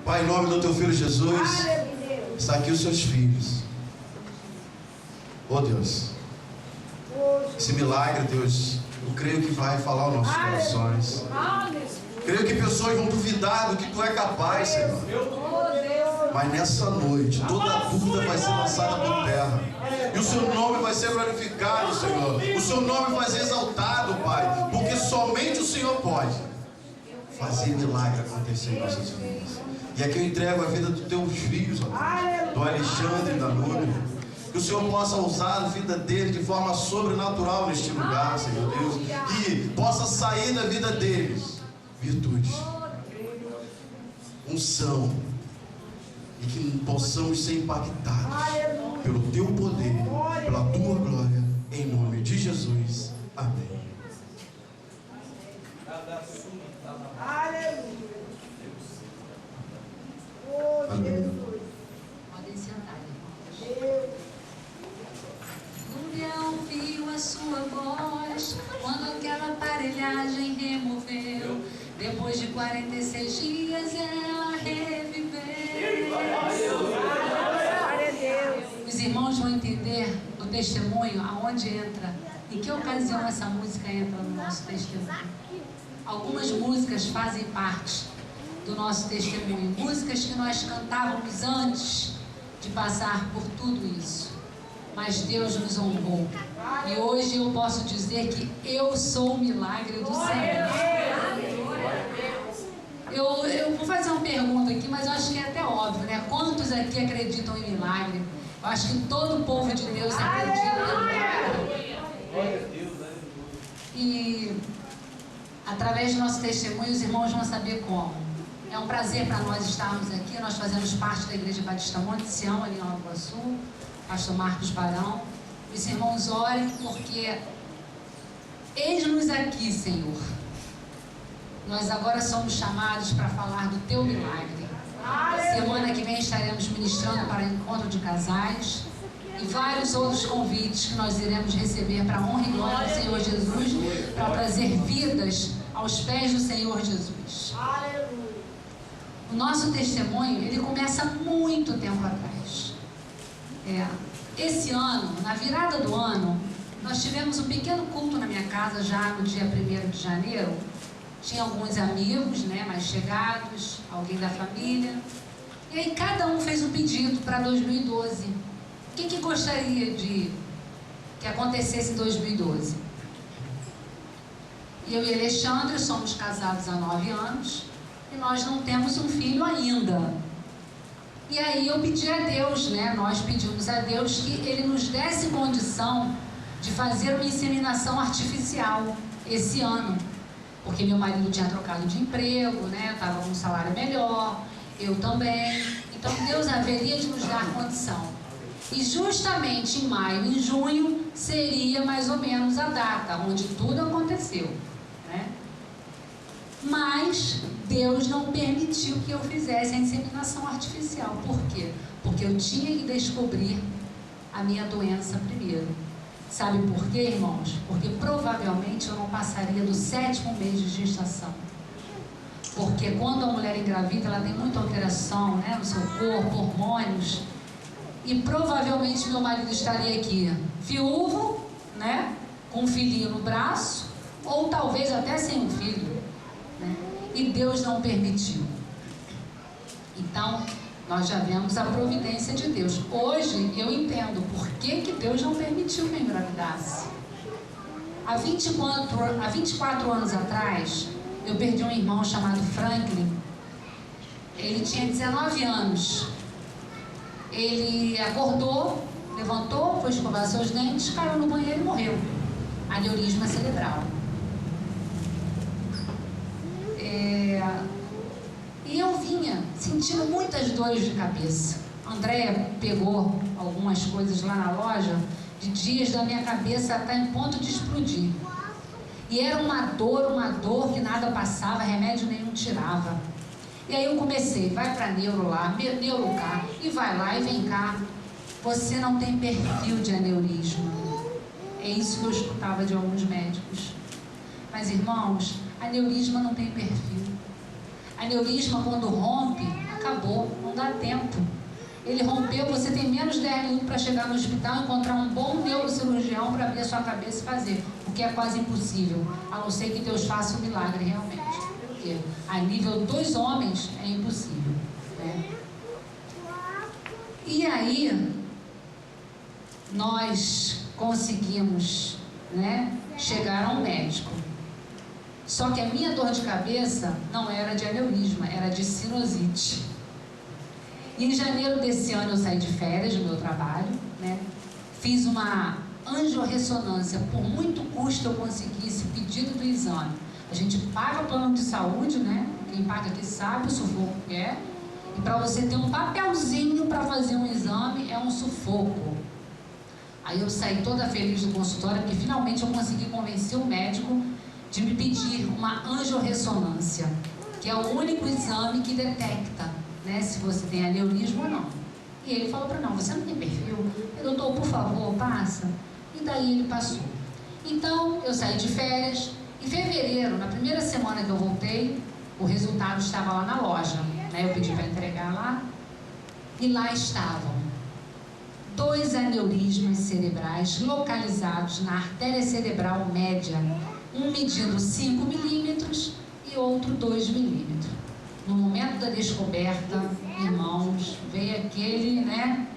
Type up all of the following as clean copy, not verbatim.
Pai, em nome do teu filho Jesus, está aqui os seus filhos. Oh Deus, esse milagre, Deus, eu creio que vai falar aos nossos corações. Creio que pessoas vão duvidar do que tu é capaz, Senhor. Mas nessa noite, toda dúvida vai ser lançada por terra. E o seu nome vai ser glorificado, Senhor. O seu nome vai ser exaltado, Pai. Porque somente o Senhor pode fazer milagre acontecer em nossas vidas. E aqui eu entrego a vida dos teus filhos, ó Deus, do Alexandre e da Núria. Que o Senhor possa usar a vida dele de forma sobrenatural neste lugar, Senhor Deus. Que possa sair da vida deles virtude, unção. E que possamos ser impactados pelo teu poder, pela tua glória. Em nome de Jesus. Amém. Aleluia. Podem sentar, irmãos. Núria ouviu a sua voz quando aquela aparelhagem removeu. Depois de 46 dias ela reviveu. Os irmãos vão entender o testemunho aonde entra, em que ocasião essa música entra no nosso testemunho. Algumas músicas fazem parte do nosso testemunho, músicas que nós cantávamos antes de passar por tudo isso, mas Deus nos honrou, e hoje eu posso dizer que eu sou o milagre do Senhor. Eu vou fazer uma pergunta aqui, mas eu acho que é até óbvio, né? Quantos aqui acreditam em milagre? Eu acho que todo o povo de Deus acredita em milagre. E através do nosso testemunho os irmãos vão saber como. É um prazer para nós estarmos aqui. Nós fazemos parte da Igreja Batista Monte Sião, ali em Nova Iguaçu, pastor Marcos Barão. Os irmãos orem, porque eis-nos aqui, Senhor. Nós agora somos chamados para falar do teu milagre. Semana que vem estaremos ministrando para encontro de casais e vários outros convites que nós iremos receber para a honra e glória do Senhor Jesus, para trazer vidas aos pés do Senhor Jesus. O nosso testemunho, ele começa muito tempo atrás. Esse ano, na virada do ano, nós tivemos um pequeno culto na minha casa já no dia 1º de janeiro. Tinha alguns amigos, né, mais chegados, alguém da família. E aí cada um fez um pedido para 2012. O que gostaria de que acontecesse em 2012? E eu e Alexandre somos casados há 9 anos e nós não temos um filho ainda. E aí eu pedi a Deus, né, nós pedimos a Deus que Ele nos desse condição de fazer uma inseminação artificial esse ano. Porque meu marido tinha trocado de emprego, né? Estava com um salário melhor, eu também. Então Deus haveria de nos dar condição. E justamente em maio e junho seria mais ou menos a data onde tudo aconteceu, né? Mas Deus não permitiu que eu fizesse a inseminação artificial. Por quê? Porque eu tinha que descobrir a minha doença primeiro. Sabe por quê, irmãos? Porque provavelmente eu não passaria do 7º mês de gestação. Porque quando a mulher engravida, ela tem muita alteração, né, no seu corpo, hormônios. E provavelmente meu marido estaria aqui viúvo, né, com um filhinho no braço, ou talvez até sem um filho, né? E Deus não permitiu. Então, nós já vemos a providência de Deus. Hoje eu entendo por que Deus não permitiu que eu engravidasse. Há 24 anos atrás, eu perdi um irmão chamado Franklin. Ele tinha 19 anos. Ele acordou, levantou, foi escovar seus dentes, caiu no banheiro e morreu. Aneurisma cerebral. E eu vinha sentindo muitas dores de cabeça. A Andréia pegou algumas coisas lá na loja de dias da minha cabeça estar em ponto de explodir. E era uma dor que nada passava, remédio nenhum tirava. E aí eu comecei, vai para neuro lá, neuro cá, e vai lá e vem cá. você não tem perfil de aneurisma. É isso que eu escutava de alguns médicos. Mas, irmãos, aneurisma não tem perfil. Aneurisma, quando rompe, acabou, não dá tempo. Ele rompeu, você tem menos de 10 minutos para chegar no hospital e encontrar um bom neurocirurgião para abrir a sua cabeça e fazer, o que é quase impossível, a não ser que Deus faça um milagre realmente. Porque a nível dos homens é impossível, né? E aí, nós conseguimos, né, chegar a um médico. Só que a minha dor de cabeça não era de aneurisma, era de sinusite. E em janeiro desse ano eu saí de férias do meu trabalho, né? Fiz uma angiorressonância. Por muito custo eu consegui esse pedido do exame. A gente paga plano de saúde, né? Quem paga aqui sabe o sufoco que é. E para você ter um papelzinho para fazer um exame é um sufoco. Aí eu saí toda feliz do consultório, porque finalmente eu consegui convencer o médico de me pedir uma angiorressonância, que é o único exame que detecta, né, se você tem aneurisma ou não. E ele falou para mim, não, você não tem perfil? Eu, doutor, por favor, passa. E daí ele passou. Então, eu saí de férias. Em fevereiro, na primeira semana que eu voltei, o resultado estava lá na loja, né? Eu pedi para entregar lá. E lá estavam 2 aneurismas cerebrais localizados na artéria cerebral média, um medindo 5 milímetros e outro 2 milímetros. No momento da descoberta, irmãos, veio aquele, né,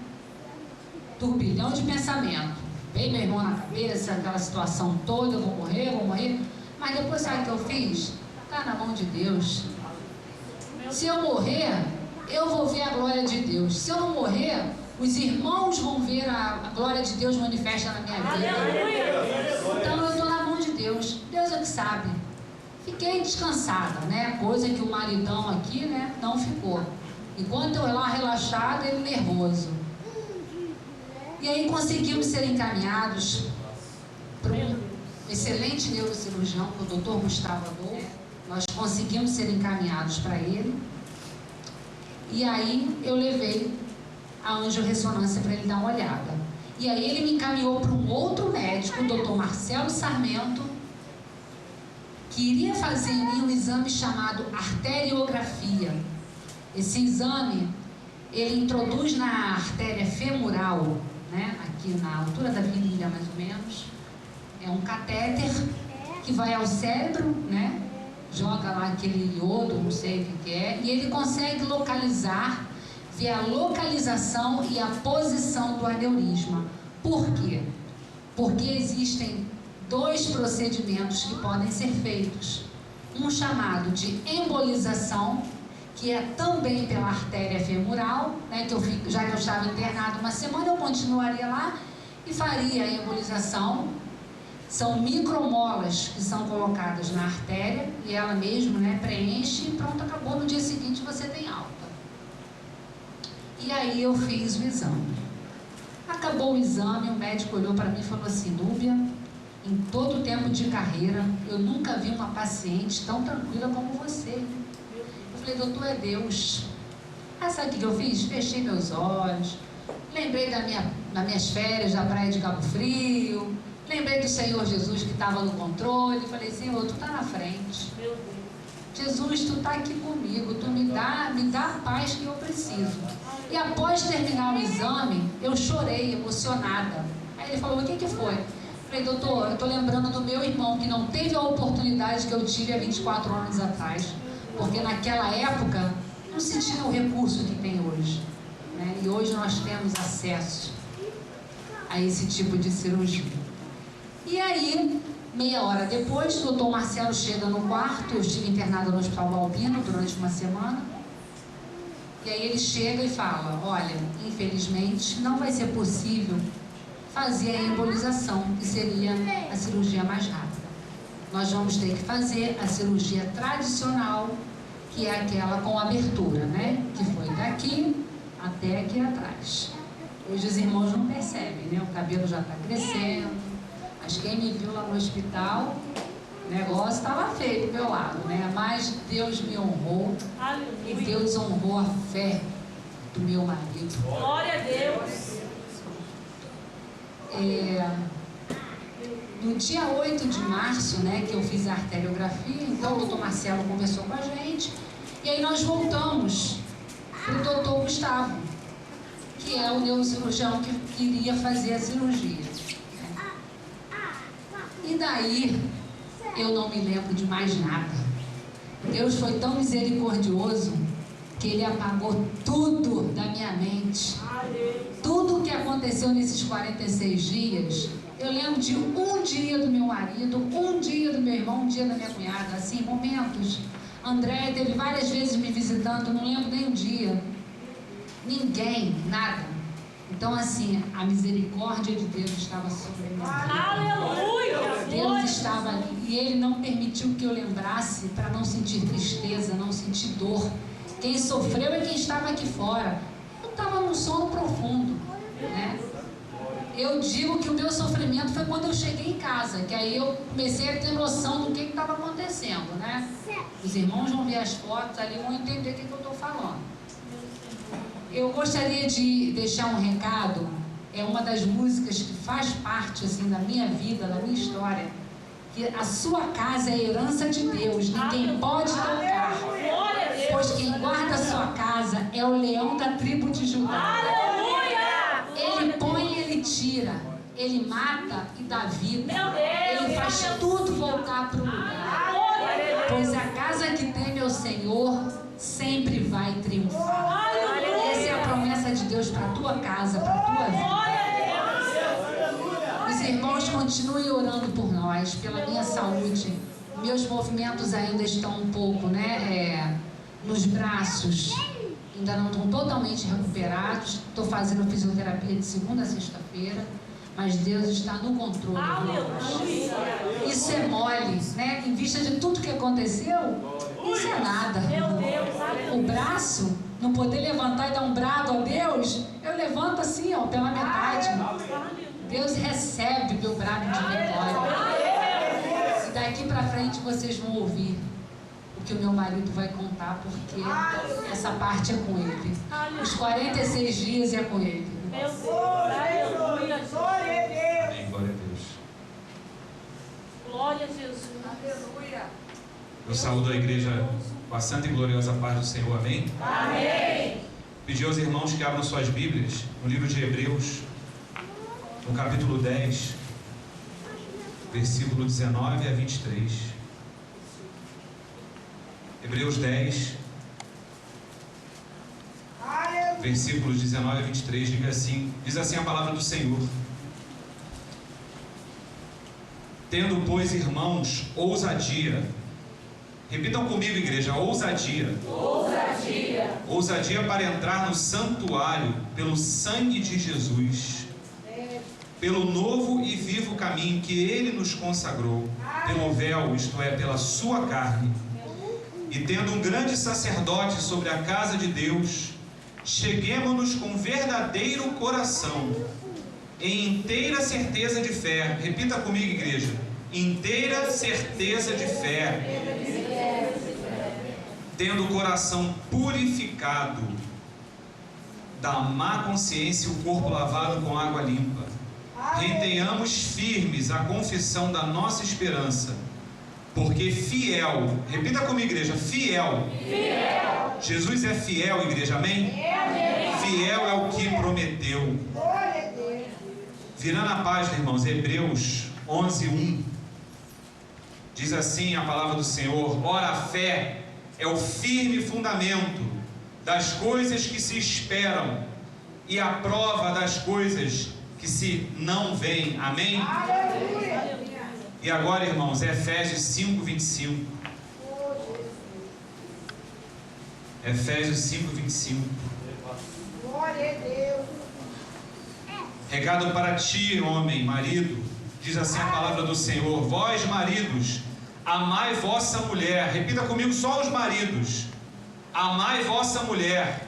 turbilhão de pensamento. Veio meu irmão na cabeça, aquela situação toda, eu vou morrer. Mas depois, sabe o que eu fiz? Está na mão de Deus. Se eu morrer, eu vou ver a glória de Deus. Se eu não morrer, os irmãos vão ver a glória de Deus manifesta na minha vida. Então eu estou na mão de Deus. Deus é que sabe. Fiquei descansada, né? Coisa que o maridão aqui, né, não ficou. Enquanto eu lá relaxada, ele nervoso. E aí conseguimos ser encaminhados para um excelente neurocirurgião, o Dr. Gustavo Adolfo. Nós conseguimos ser encaminhados para ele. E aí eu levei a angiorressonância para ele dar uma olhada. E aí ele me encaminhou para um outro médico, o Dr. Marcelo Sarmento, que iria fazer em mim um exame chamado arteriografia. Esse exame, ele introduz na artéria femoral, né, aqui na altura da virilha mais ou menos, é um catéter que vai ao cérebro, né, joga lá aquele iodo, não sei o que é, e ele consegue localizar, ver a localização e a posição do aneurisma. Por quê? Porque existem 2 procedimentos que podem ser feitos. Um chamado de embolização, que é também pela artéria femoral, né, que já que eu estava internado uma semana, eu continuaria lá e faria a embolização. São micromolas que são colocadas na artéria e ela mesmo, né, preenche e pronto, acabou. No dia seguinte você tem alta. E aí eu fiz o exame. Acabou o exame, o médico olhou para mim e falou assim, Núbia, em todo o tempo de carreira, eu nunca vi uma paciente tão tranquila como você. Eu falei, doutor, é Deus. Ah, sabe o que eu fiz? Fechei meus olhos, lembrei das minhas férias da praia de Cabo Frio, lembrei do Senhor Jesus que estava no controle, falei, Senhor, tu está na frente. Jesus, tu está aqui comigo, tu me dá a paz que eu preciso. E após terminar o exame, eu chorei, emocionada. Aí ele falou, o que foi? Falei, doutor, eu estou lembrando do meu irmão que não teve a oportunidade que eu tive há 24 anos atrás, porque naquela época não se tinha o recurso que tem hoje, né? E hoje nós temos acesso a esse tipo de cirurgia. E aí, meia hora depois, o doutor Marcelo chega no quarto, eu estive internada no Hospital Balbino durante uma semana, e aí ele chega e fala, olha, infelizmente não vai ser possível fazer a embolização, que seria a cirurgia mais rápida. Nós vamos ter que fazer a cirurgia tradicional, que é aquela com abertura, né? Que foi daqui até aqui atrás. Hoje os irmãos não percebem, né? O cabelo já está crescendo. Mas quem me viu lá no hospital, o negócio estava feio do meu lado, né? Mas Deus me honrou. E Deus honrou a fé do meu marido. Glória a Deus. No dia 8 de março, né, que eu fiz a arteriografia, então o doutor Marcelo conversou com a gente, e aí nós voltamos para o doutor Gustavo, que é o neurocirurgião que iria fazer a cirurgia. E daí, eu não me lembro de mais nada. Deus foi tão misericordioso que Ele apagou tudo da minha mente. Tudo o que aconteceu nesses 46 dias, eu lembro de um dia do meu marido, um dia do meu irmão, um dia da minha cunhada, assim, momentos. André teve várias vezes me visitando, não lembro nem um dia. Ninguém, nada. Então, assim, a misericórdia de Deus estava sobre mim. Aleluia! Deus estava ali e Ele não permitiu que eu lembrasse para não sentir tristeza, não sentir dor. Quem sofreu é quem estava aqui fora. Eu estava num sono profundo, né? Eu digo que o meu sofrimento foi quando eu cheguei em casa, que aí eu comecei a ter noção do que estava acontecendo, né? Os irmãos vão ver as fotos ali, vão entender o que eu estou falando. Eu gostaria de deixar um recado, é uma das músicas que faz parte assim, da minha vida, da minha história, que a sua casa é a herança de Deus, ninguém pode tocar, pois quem guarda a sua casa é o leão da tribo de Judá. Ele põe e ele tira, ele mata e dá vida, ele faz tudo voltar para o lugar, pois a casa que teme ao Senhor sempre vai triunfar. Essa é a promessa de Deus para a tua casa, para a tua vida. Os irmãos continuem orando por nós, pela minha saúde. Meus movimentos ainda estão um pouco, né, nos braços, ainda não estão totalmente recuperados. Estou fazendo fisioterapia de segunda a sexta-feira, mas Deus está no controle. Isso é mole, né? Em vista de tudo que aconteceu, isso é nada. O braço, não poder levantar e dar um brado a Deus, eu levanto assim, ó, pela metade. Deus recebe meu brado de vitória. E daqui pra frente vocês vão ouvir o que o meu marido vai contar, porque essa parte é com ele. Os 46 dias é com ele. Glória a Deus. Amém, glória a Deus. Glória a Jesus. Aleluia. Eu saúdo a igreja com a santa e gloriosa paz do Senhor, amém? Amém. Pedi aos irmãos que abram suas Bíblias no livro de Hebreus, no capítulo 10, versículo 19 a 23. Hebreus 10, versículos 19 a 23, diz assim a palavra do Senhor: tendo, pois, irmãos, ousadia. Repitam comigo, igreja: ousadia. Ousadia. Ousadia para entrar no santuário pelo sangue de Jesus, pelo novo e vivo caminho que Ele nos consagrou, pelo véu, isto é, pela sua carne. E tendo um grande sacerdote sobre a casa de Deus, cheguemo-nos com verdadeiro coração, em inteira certeza de fé. Repita comigo, igreja: inteira certeza de fé, tendo o coração purificado da má consciência e o corpo lavado com água limpa. Retenhamos firmes a confissão da nossa esperança, porque fiel, repita comigo, igreja: fiel. Fiel. Jesus é fiel, igreja, amém? Fiel é o que prometeu. Virando a página, irmãos, Hebreus 11:1, diz assim a palavra do Senhor: ora, a fé é o firme fundamento das coisas que se esperam e a prova das coisas que se não veem. Amém? Aleluia. E agora, irmãos, Efésios 5:25. Efésios 5:25. Glória a Deus. Recado para ti, homem, marido, diz assim a palavra do Senhor: vós, maridos, amai vossa mulher. Repita comigo, só os maridos: amai vossa mulher,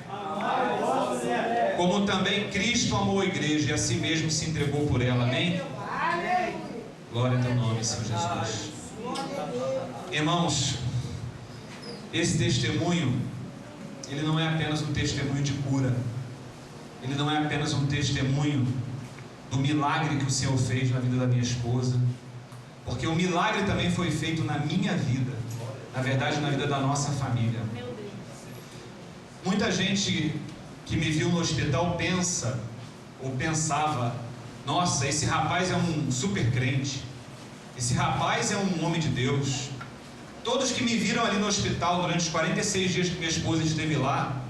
como também Cristo amou a igreja e a si mesmo se entregou por ela. Amém? Glória a teu nome, Senhor Jesus. Irmãos, esse testemunho, ele não é apenas um testemunho de cura, ele não é apenas um testemunho do milagre que o Senhor fez na vida da minha esposa, porque o milagre também foi feito na minha vida, na verdade na vida da nossa família. Muita gente que me viu no hospital pensa, ou pensava, nossa, esse rapaz é um super crente, esse rapaz é um homem de Deus. Todos que me viram ali no hospital durante os 46 dias que minha esposa esteve lá,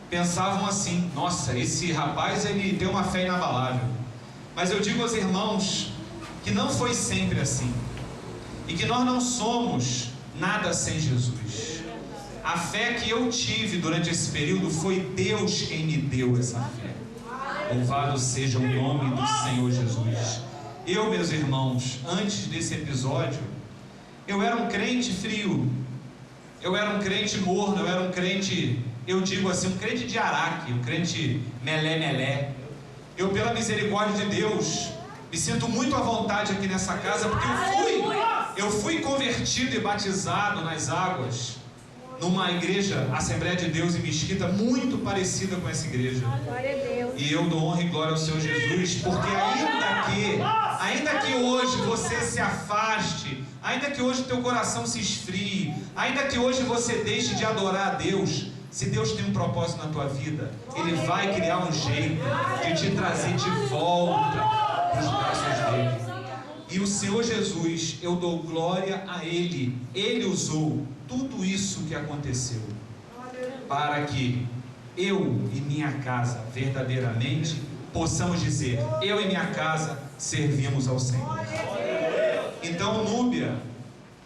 pensavam assim, nossa, esse rapaz ele tem uma fé inabalável. Mas eu digo aos irmãos que não foi sempre assim, e que nós não somos nada sem Jesus. A fé que eu tive durante esse período foi Deus quem me deu essa fé. Louvado seja o nome do Senhor Jesus. Eu, meus irmãos, antes desse episódio, eu era um crente frio, eu era um crente morno, eu era um crente, eu digo assim, um crente de araque, um crente melé. Eu, pela misericórdia de Deus, me sinto muito à vontade aqui nessa casa, porque eu fui convertido e batizado nas águas numa igreja, Assembleia de Deus em Mesquita, muito parecida com essa igreja. E eu dou honra e glória ao Senhor Jesus, porque ainda que hoje você se afaste, ainda que hoje teu coração se esfrie, ainda que hoje você deixe de adorar a Deus, se Deus tem um propósito na tua vida, Ele vai criar um jeito de te trazer de volta para os braços dele. E o Senhor Jesus, eu dou glória a Ele. Ele usou tudo isso que aconteceu para que eu e minha casa verdadeiramente possamos dizer, eu e minha casa servimos ao Senhor. Então Núbia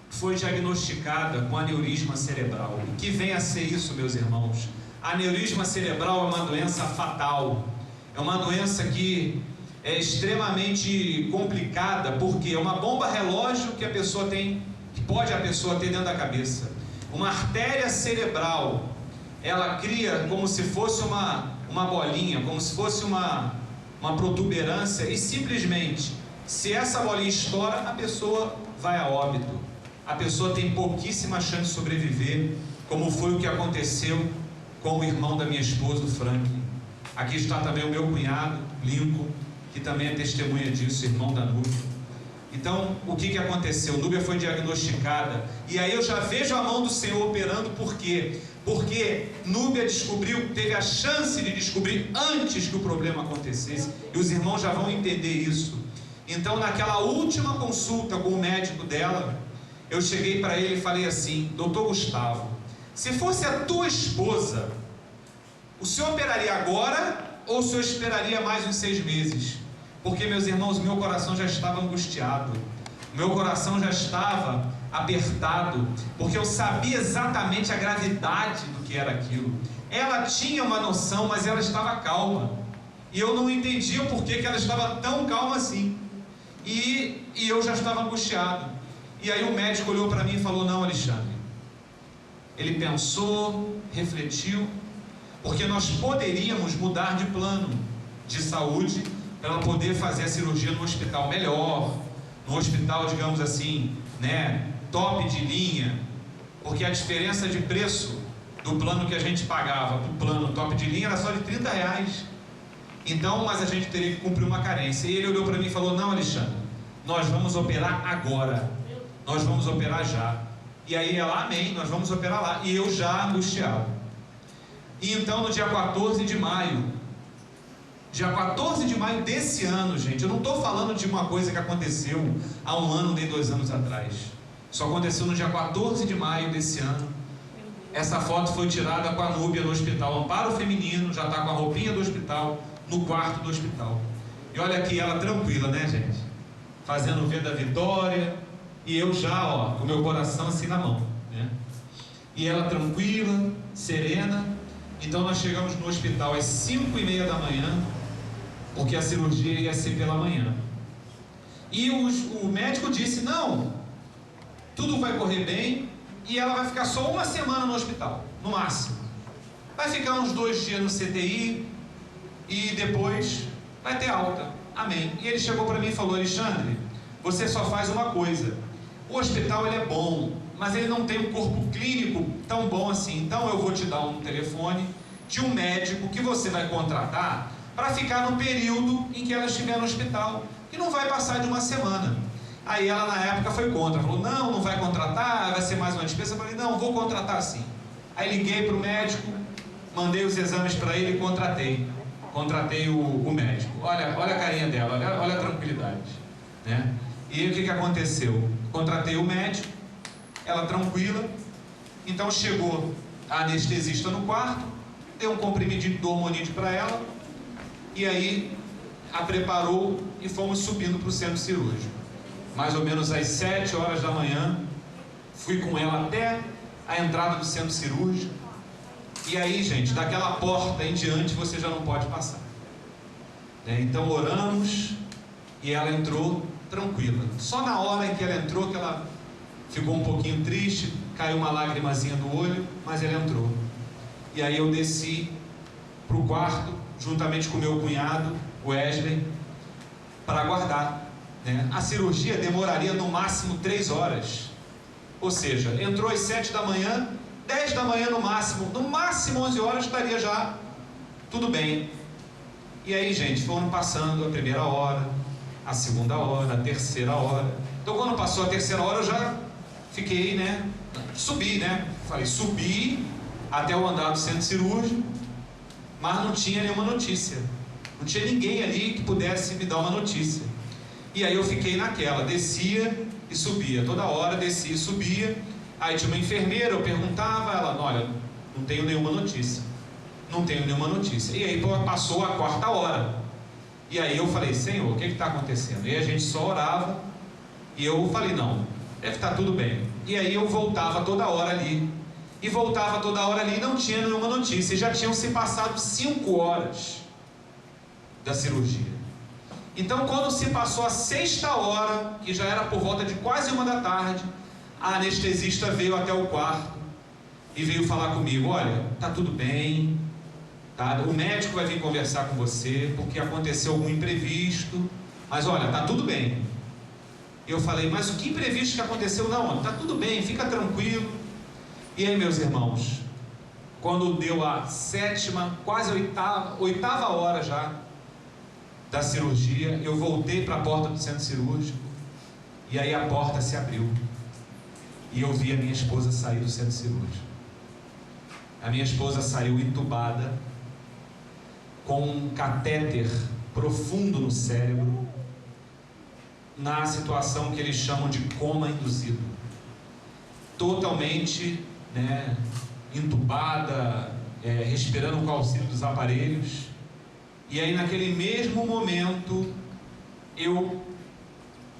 foi diagnosticada com aneurisma cerebral. O que vem a ser isso, meus irmãos? Aneurisma cerebral é uma doença fatal, é uma doença que é extremamente complicada, porque é uma bomba relógio que a pessoa tem, que pode a pessoa ter dentro da cabeça. Uma artéria cerebral, ela cria como se fosse uma bolinha, como se fosse uma protuberância, e simplesmente, se essa bolinha estoura, a pessoa vai a óbito. A pessoa tem pouquíssima chance de sobreviver, como foi o que aconteceu com o irmão da minha esposa, o Franklin. Aqui está também o meu cunhado, Lincoln, que também é testemunha disso, irmão da Núbia. Então, o que aconteceu? Núbia foi diagnosticada, e aí eu já vejo a mão do Senhor operando. Por quê? Porque Núbia descobriu, teve a chance de descobrir antes que o problema acontecesse, e os irmãos já vão entender isso. Então, naquela última consulta com o médico dela, eu cheguei para ele e falei assim, doutor Gustavo, se fosse a tua esposa, o senhor operaria agora ou o senhor esperaria mais uns 6 meses? Porque, meus irmãos, meu coração já estava angustiado, meu coração já estava apertado, porque eu sabia exatamente a gravidade do que era aquilo. Ela tinha uma noção, mas ela estava calma, e eu não entendia o porquê que ela estava tão calma assim, e eu já estava angustiado. E aí o médico olhou para mim e falou, não, Alexandre, ele pensou, refletiu, porque nós poderíamos mudar de plano de saúde para ela poder fazer a cirurgia no hospital melhor, no hospital, digamos assim, né, top de linha, porque a diferença de preço do plano que a gente pagava para o plano top de linha era só de R$30. Então, mas a gente teria que cumprir uma carência. E ele olhou para mim e falou, não, Alexandre, nós vamos operar agora, nós vamos operar já. E aí ela, amém, nós vamos operar lá. E eu já angustiado. E então no dia 14 de maio desse ano, gente, eu não estou falando de uma coisa que aconteceu há 1 ano nem 2 anos atrás. Isso aconteceu no dia 14 de maio desse ano. Essa foto foi tirada com a Núbia no hospital Amparo Feminino, já está com a roupinha do hospital, no quarto do hospital. E olha aqui ela tranquila, né, gente? Fazendo o V da vitória, e eu já, ó, com o meu coração assim na mão, né? E ela tranquila, serena. Então nós chegamos no hospital às 5h30 da manhã, porque a cirurgia ia ser pela manhã. E o médico disse, não, tudo vai correr bem, e ela vai ficar só 1 semana no hospital, no máximo. Vai ficar uns 2 dias no CTI, e depois vai ter alta. Amém. E ele chegou para mim e falou, Alexandre, você só faz uma coisa, o hospital ele é bom, mas ele não tem um corpo clínico tão bom assim, então eu vou te dar um telefone de um médico que você vai contratar para ficar no período em que ela estiver no hospital, que não vai passar de uma semana. Aí ela na época foi contra, falou, não vai contratar, vai ser mais uma despesa. Eu falei, não, vou contratar sim. Aí liguei para o médico, mandei os exames para ele e contratei o médico. Olha a carinha dela, olha a tranquilidade, né? E aí o que aconteceu? Contratei o médico, ela tranquila, então chegou a anestesista no quarto, deu um comprimidinho do hormonídeo para ela, e aí a preparou e fomos subindo para o centro cirúrgico. Mais ou menos às 7 horas da manhã, fui com ela até a entrada do centro cirúrgico. E aí, gente, daquela porta em diante você já não pode passar. Então oramos e ela entrou tranquila. Só na hora em que ela entrou que ela ficou um pouquinho triste, caiu uma lágrimazinha do olho, mas ela entrou. E aí eu desci para o quarto, juntamente com meu cunhado, Wesley, para aguardar. A cirurgia demoraria no máximo 3 horas. Ou seja, entrou às 7 da manhã, 10 da manhã no máximo 11 horas estaria já tudo bem. E aí, gente, foram passando a primeira hora, a segunda hora, a terceira hora. Então, quando passou a terceira hora, eu já fiquei, subi, falei, subi até o andar do centro cirúrgico, mas não tinha nenhuma notícia. Não tinha ninguém ali que pudesse me dar uma notícia. E aí eu fiquei naquela, descia e subia, toda hora descia e subia. Aí tinha uma enfermeira, eu perguntava, ela, olha, não tenho nenhuma notícia. E aí passou a 4ª hora. E aí eu falei, Senhor, o que está acontecendo? E aí a gente só orava, e eu falei, não, deve estar tudo bem. E aí eu voltava toda hora ali, e não tinha nenhuma notícia, e já tinham se passado 5 horas da cirurgia. Então, quando se passou a 6ª hora, que já era por volta de quase 1 da tarde, a anestesista veio até o quarto e veio falar comigo, olha, tá tudo bem, tá? O médico vai vir conversar com você, porque aconteceu algum imprevisto, mas olha, tá tudo bem. Eu falei, mas o que imprevisto que aconteceu? Não, tá tudo bem, fica tranquilo. E aí, meus irmãos, quando deu a 7ª, quase 8ª hora já da cirurgia, eu voltei para a porta do centro cirúrgico, e aí a porta se abriu, e eu vi a minha esposa sair do centro cirúrgico. A minha esposa saiu entubada, com um catéter profundo no cérebro, na situação que eles chamam de coma induzido, totalmente entubada, respirando com o auxílio dos aparelhos. E aí naquele mesmo momento,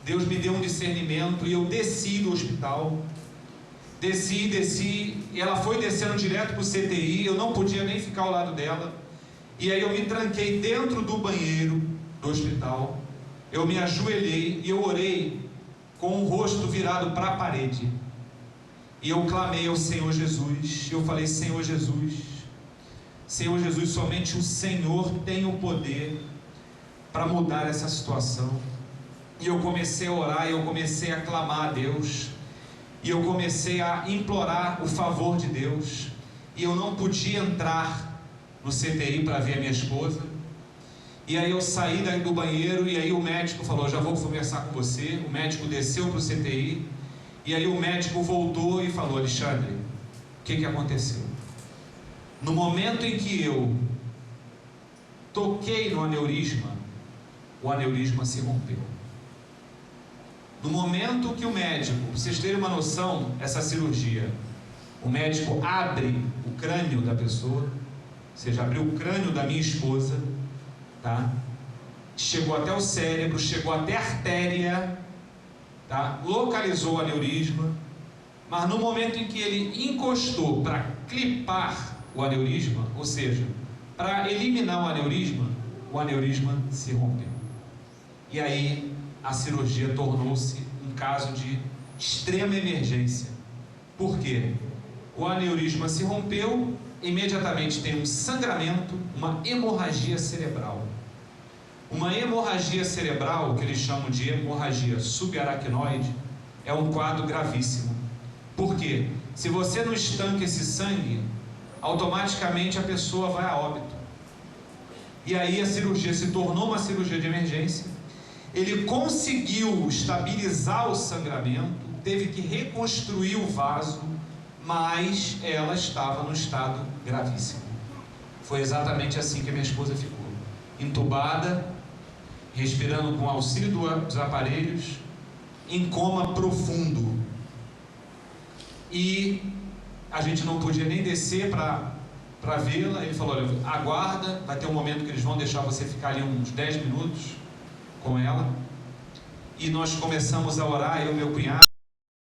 Deus me deu um discernimento e eu desci do hospital, desci, e ela foi descendo direto para o CTI, eu não podia nem ficar ao lado dela, e aí eu me tranquei dentro do banheiro do hospital, eu me ajoelhei e eu orei com o rosto virado para a parede, e eu clamei ao Senhor Jesus, eu falei, Senhor Jesus, somente o Senhor tem o poder para mudar essa situação. E eu comecei a orar, e eu comecei a clamar a Deus, e eu comecei a implorar o favor de Deus, e eu não podia entrar no CTI para ver a minha esposa. E aí eu saí do banheiro, e aí o médico falou, já vou conversar com você. O médico desceu para o CTI, e aí o médico voltou e falou, Alexandre, o que aconteceu? No momento em que eu toquei no aneurisma, o aneurisma se rompeu. No momento que o médico, para vocês terem uma noção, essa cirurgia, o médico abre o crânio da pessoa, ou seja, abriu o crânio da minha esposa, tá? Chegou até o cérebro, chegou até a artéria, tá? Localizou o aneurisma, mas no momento em que ele encostou para clipar o aneurisma, ou seja, para eliminar o aneurisma se rompeu. E aí a cirurgia tornou-se um caso de extrema emergência. Por quê? O aneurisma se rompeu, imediatamente tem um sangramento, uma hemorragia cerebral. Uma hemorragia cerebral, que eles chamam de hemorragia subaracnoide, é um quadro gravíssimo. Por quê? Se você não estanca esse sangue, automaticamente a pessoa vai a óbito. E aí a cirurgia se tornou uma cirurgia de emergência. Ele conseguiu estabilizar o sangramento, teve que reconstruir o vaso, mas ela estava num estado gravíssimo. Foi exatamente assim que a minha esposa ficou. Entubada, respirando com auxílio dos aparelhos, em coma profundo. E a gente não podia nem descer para vê-la. Ele falou: olha, aguarda, vai ter um momento que eles vão deixar você ficar ali uns 10 minutos com ela. E nós começamos a orar, eu e meu cunhado,